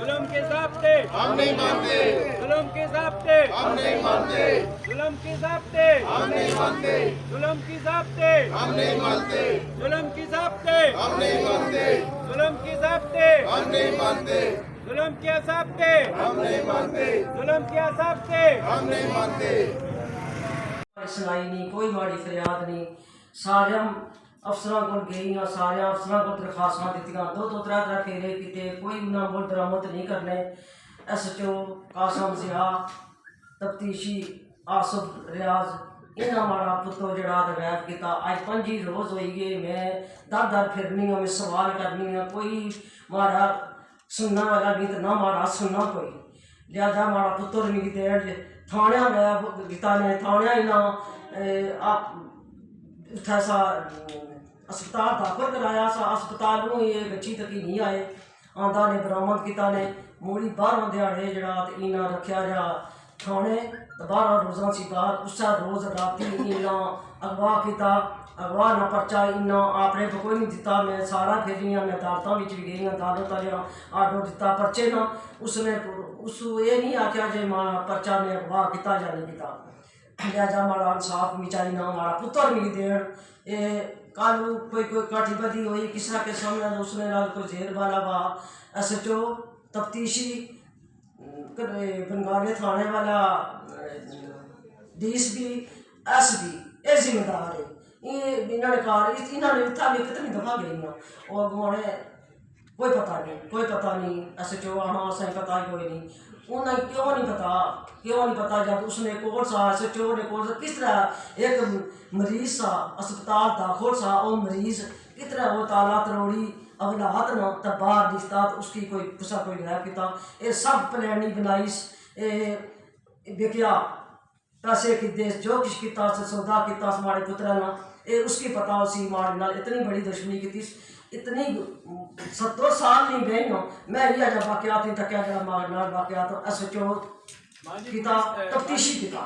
जुल्म के ज़ाब्ते हम नहीं मानते, जुल्म के ज़ाब्ते हम नहीं मानते, जुल्म के ज़ाब्ते हम नहीं मानते, जुल्म की ज़ाब्ते हम नहीं मानते, जुल्म की ज़ाब्ते हम नहीं मानते, जुल्म की ज़ाब्ते हम नहीं मानते, जुल्म के ज़ाब्ते हम नहीं मानते, जुल्म के ज़ाब्ते हम नहीं मानते। सुनाई नहीं, कोई माड़ी फरियाद नहीं। सारे अफसर को गई, सारे अफसर को दरखास्तां दित्तियां, दो त्रै फेरे किते, कोई उन्हें मुल बरामद नहीं करने। SHO कासम जिया, तफ्तीशी आसफ रियाज, इन्हें माड़ा पुत्तो जड़ा गैब किया। अज 5 रोज़ होई गए, मैं दर फिरनी हूँ, मैं सवाल करनी हूँ, कोई माड़ा सुनना वाला नहीं तो ना माड़ा सुनना कोई। लिहाजा माड़ा पुत्तर मिगी देर थाने गया गीता ने, थाने इन्हें उत्थे सा अस्पताल दाखिल कराया सा। अस्पताल ये बच्ची तक नहीं आए, आंदा ने बरामद किया ने मूड़ी 12 दिहाड़े जड़ा इन्हें रखा जा थाने। 12 रोज़ा सी बाहर, उस रोज़ राती इन्हें अगवा किया। अगवा ना पर्चा इन्ना आपने को कोई नहीं दिता। मैं सारा फिरी, मैं अदालतों भी गई, अदालत जो आर्डर दिता परचे ना, उसने उस ये नहीं आख्या जे मां परचा ने अगवा किया या नहीं किया। लिहाजा माड़ा इंसाफ भी चाहिए, माड़ा पुत्तर मिली देन। ये कल कोई काठी बदी हुई किसी के सामने, उसने नाल कोई जेल वाला वा SHO तफ्तीशी बंगाले थाने वाला DSP SB ये जिम्मेदार है। ये इन्होंने कार इन्होंने इतना भी कितनी दफा गई और उन्होंने कोई पता नहीं SHO आना सही पता कोई नहीं। उन्हें क्यों नहीं पता जब उसने कोर्ट सा SHO ने कोर्ट किस तरह एक मरीज सा अस्पताल दाखिल सा, और मरीज किस तरह वो ताला तरोड़ी अवलाद न तब बाहर दिखता, तो उसकी कोई गैर किया। ये सब प्लानिंग बनाई, बेकिया पैसे कि जो कुछ किया सौदा किया हमारे पुत्रा ना, ये उसकी पता उसी मारे नाल इतनी बड़ी दुश्मनी की, इतनी 70 साल नहीं गई हो। मैं ये जब वाकयात नहीं तक जरा मारे नाल वाकयात SHO किया तफ्तीशी किया।